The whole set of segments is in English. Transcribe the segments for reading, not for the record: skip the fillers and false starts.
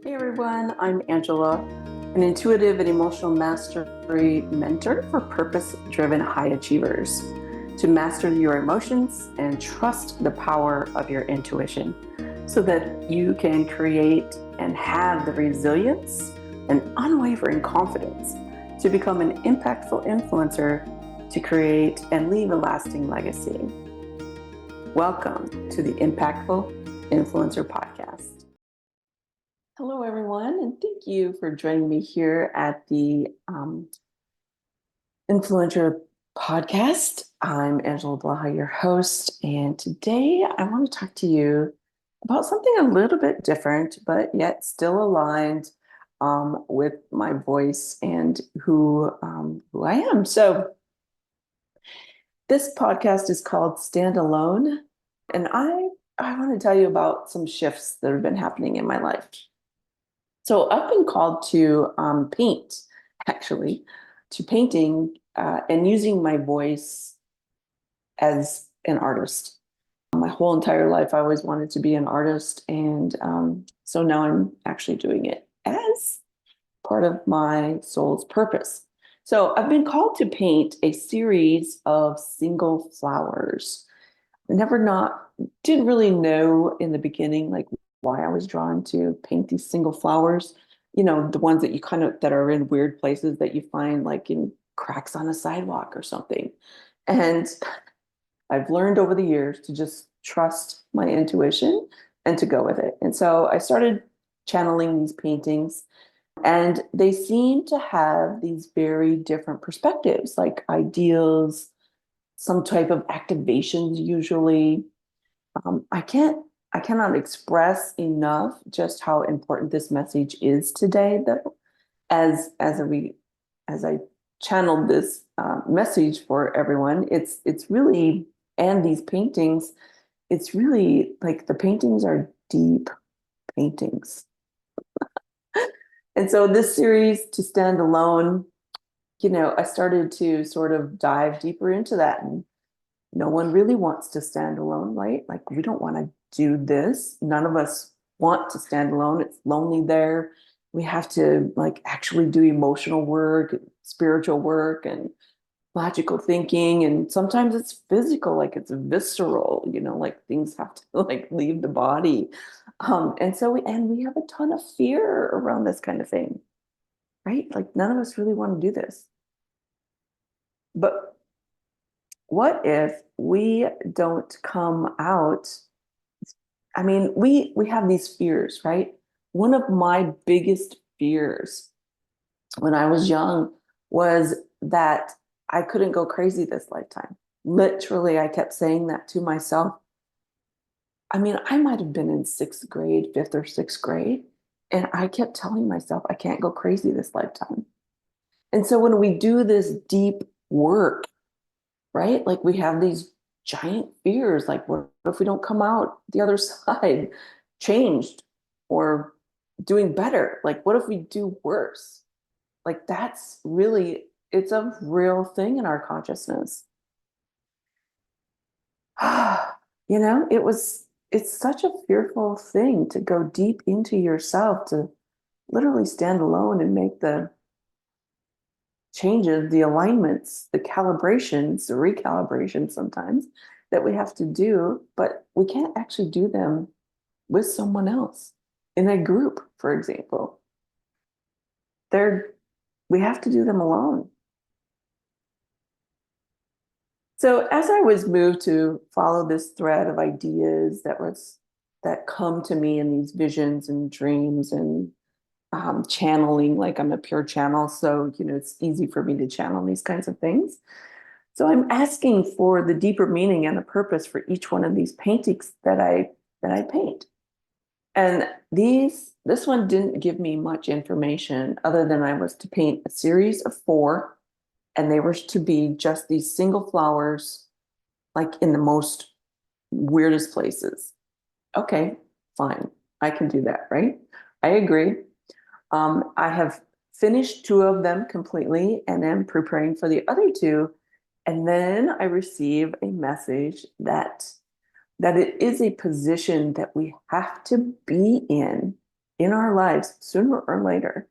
Hey everyone, I'm Angela, an intuitive and emotional mastery mentor for purpose-driven high achievers to master your emotions and trust the power of your intuition so that you can create and have the resilience and unwavering confidence to become an impactful influencer to create and leave a lasting legacy. Welcome to the Impactful Influencer Podcast. Hello, everyone, and thank you for joining me here at the Influencer Podcast. I'm Angela Blaha, your host, and today I want to talk to you about something a little bit different, but yet still aligned with my voice and who I am. So this podcast is called Stand Alone, and I want to tell you about some shifts that have been happening in my life. So I've been called to paint, actually, to painting and using my voice as an artist. My whole entire life, I always wanted to be an artist. And so now I'm actually doing it as part of my soul's purpose. So I've been called to paint a series of single flowers. Didn't really know in the beginning, like why I was drawn to paint these single flowers, the ones that that are in weird places that you find like in cracks on a sidewalk or something. And I've learned over the years to just trust my intuition and to go with it. And so I started channeling these paintings, and they seem to have these very different perspectives, like ideals, some type of activations usually. I cannot express enough just how important this message is today, though, as I channeled this message for everyone. It's really, and these paintings, it's really like the paintings are deep paintings. And so this series, To Stand Alone, I started to sort of dive deeper into that. And no one really wants to stand alone, right? Like, we don't want to do this. None of us want to stand alone. It's lonely there. We have to like actually do emotional work, spiritual work, and logical thinking. And sometimes it's physical, like it's visceral, like things have to like leave the body. And we have a ton of fear around this kind of thing, right? Like none of us really want to do this. But what if we don't come out? I mean, we have these fears, right? One of my biggest fears when I was young was that I couldn't go crazy this lifetime. Literally, I kept saying that to myself. I mean, I might have been in sixth grade, fifth or sixth grade, and I kept telling myself I can't go crazy this lifetime. And so when we do this deep work, right? Like we have these giant fears, like what if we don't come out the other side changed or doing better? Like what if we do worse? Like that's really, it's a real thing in our consciousness. It's such a fearful thing to go deep into yourself, to literally stand alone and make the changes, the alignments, the calibrations, the recalibrations sometimes that we have to do, but we can't actually do them with someone else in a group, for example. They're, we have to do them alone. So as I was moved to follow this thread of ideas that come to me in these visions and dreams and channeling, like I'm a pure channel, so it's easy for me to channel these kinds of things. So I'm asking for the deeper meaning and the purpose for each one of these paintings that I paint. And this one didn't give me much information other than I was to paint a series of 4, and they were to be just these single flowers, like in the most weirdest places. Okay, fine. I can do that, right? I agree. I have finished 2 of them completely and am preparing for the other 2. And then I receive a message that it is a position that we have to be in in our lives sooner or later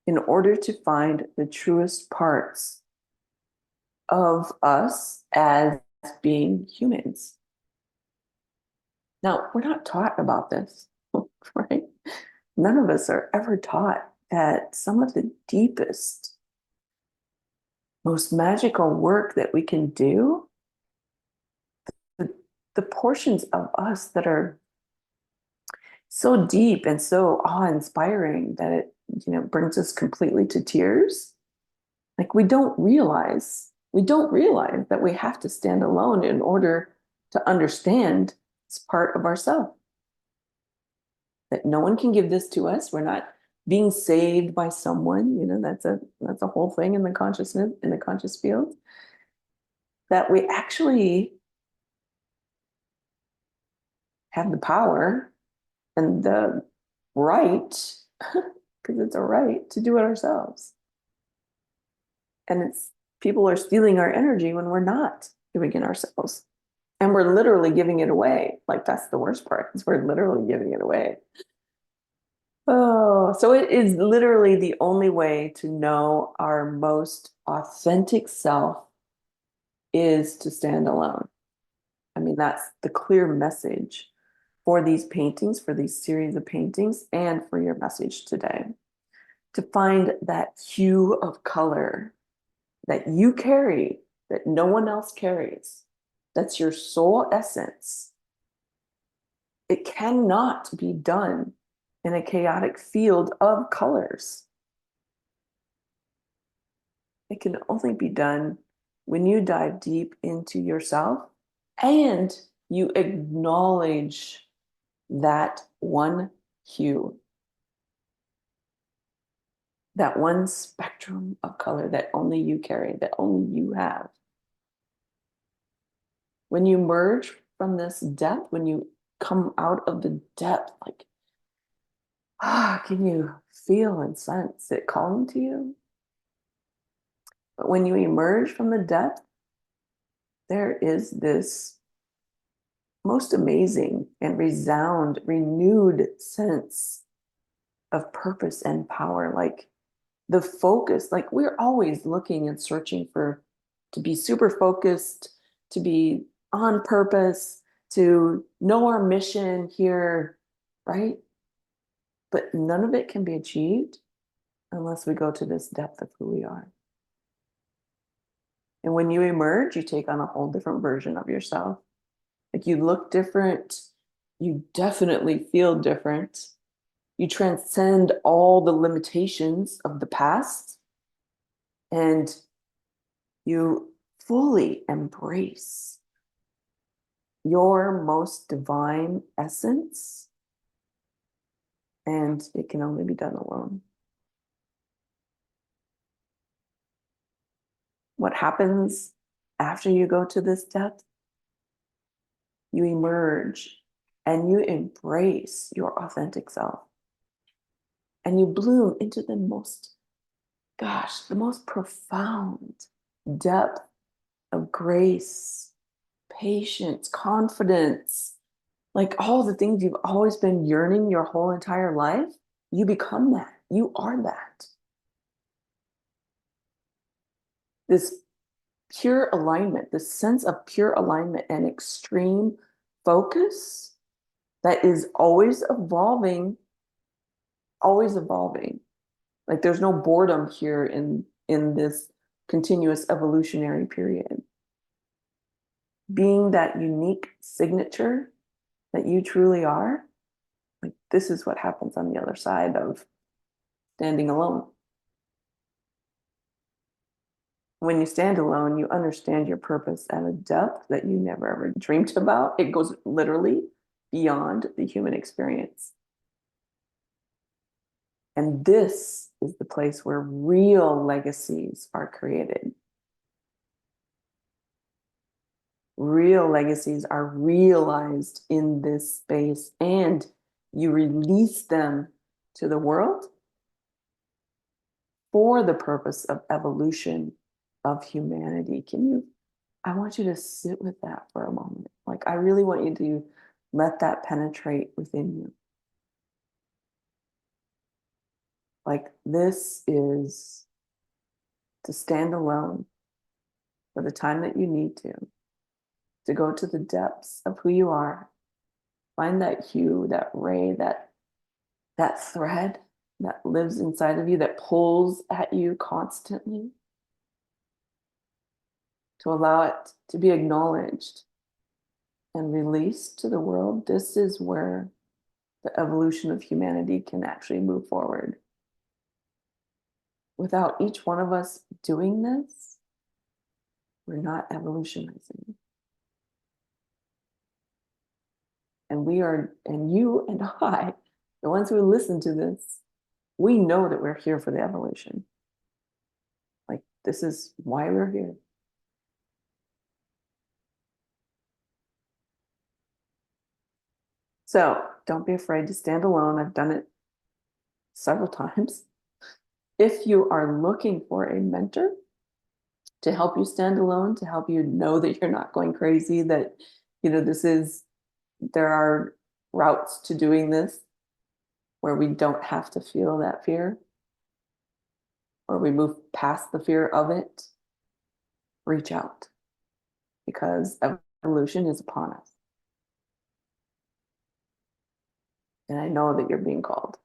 in order to find the truest parts of us as being humans. Now, we're not taught about this, right? None of us are ever taught that some of the deepest, most magical work that we can do, the, the portions of us that are so deep and so awe-inspiring that it, brings us completely to tears. Like we don't realize that we have to stand alone in order to understand this part of ourselves. That no one can give this to us. We're not being saved by someone. That's a whole thing in the consciousness, in the conscious field. That we actually have the power and the right, because it's a right to do it ourselves. And it's people are stealing our energy when we're not doing it ourselves. And we're literally giving it away. Like that's the worst part, is we're literally giving it away. Oh, so it is literally the only way to know our most authentic self is to stand alone. I mean, that's the clear message for these paintings, for these series of paintings, and for your message today. To find that hue of color that you carry, that no one else carries. That's your soul essence. It cannot be done in a chaotic field of colors. It can only be done when you dive deep into yourself and you acknowledge that one hue, that one spectrum of color that only you carry, that only you have. When you merge from this depth, when you come out of the depth, like, can you feel and sense it calling to you? But when you emerge from the depth, there is this most amazing and resound, renewed sense of purpose and power. Like the focus, like we're always looking and searching to be super focused, to be on purpose, to know our mission here, right? But none of it can be achieved unless we go to this depth of who we are. And when you emerge, you take on a whole different version of yourself. Like you look different, you definitely feel different. You transcend all the limitations of the past and you fully embrace your most divine essence. And it can only be done alone. What happens after you go to this depth? You emerge and you embrace your authentic self. And you bloom into the most profound depth of grace, patience, confidence, like all the things you've always been yearning your whole entire life. You become that. You are that. This pure alignment, this sense of pure alignment and extreme focus that is always evolving, always evolving. Like there's no boredom here in this continuous evolutionary period. Being that unique signature that you truly are, like this is what happens on the other side of standing alone. When you stand alone, you understand your purpose at a depth that you never ever dreamed about. It goes literally beyond the human experience. And this is the place where real legacies are created. Real legacies are realized in this space, and you release them to the world for the purpose of evolution of humanity. I want you to sit with that for a moment. Like, I really want you to let that penetrate within you. Like this is to stand alone for the time that you need to go to the depths of who you are, find that hue, that ray, that thread that lives inside of you, that pulls at you constantly, to allow it to be acknowledged and released to the world. This is where the evolution of humanity can actually move forward. Without each one of us doing this, we're not evolutionizing. And we are, and you and I, the ones who listen to this, we know that we're here for the evolution. Like, this is why we're here. So don't be afraid to stand alone. I've done it several times. If you are looking for a mentor to help you stand alone, to help you know that you're not going crazy, that, there are routes to doing this where we don't have to feel that fear, or we move past the fear of it, reach out, because evolution is upon us. And I know that you're being called.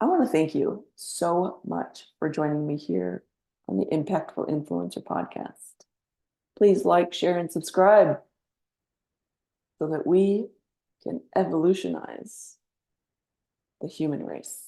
I want to thank you so much for joining me here on the Impactful Influencer podcast. Please like, share, and subscribe so that we can evolutionize the human race.